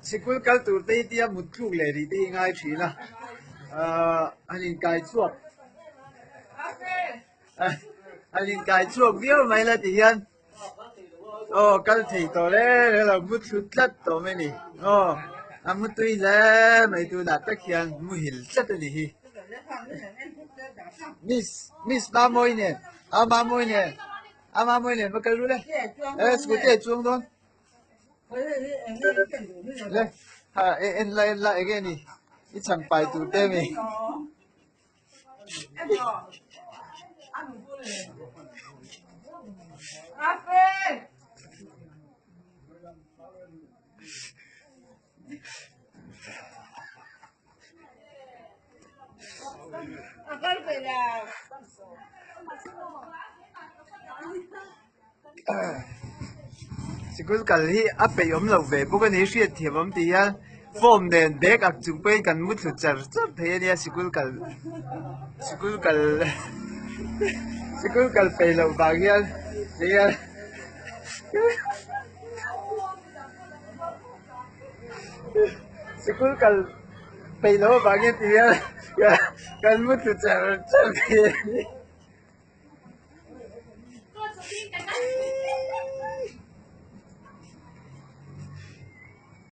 Sikul kal tur te tia mutluk le ri te ngai thina anin kai chuak anin kai chuak viau mai la ti hian kal thei to le la mutlu tlat to me ni amutui le mai tu na ta khian mu hil tlat ni hi miss ba moi ne ma moi ne ma moi ne ma kal lu le scooty chuang don le en la again ni ít chẳng phải tụi tem mi Sikul kali apa yom lau ve bukan isi tiap om dia form den dek ak jumpai kan mutu car thế dia sikul kal pe lau bagian dia sikul kal pe lau bagian dia kan mutu car thế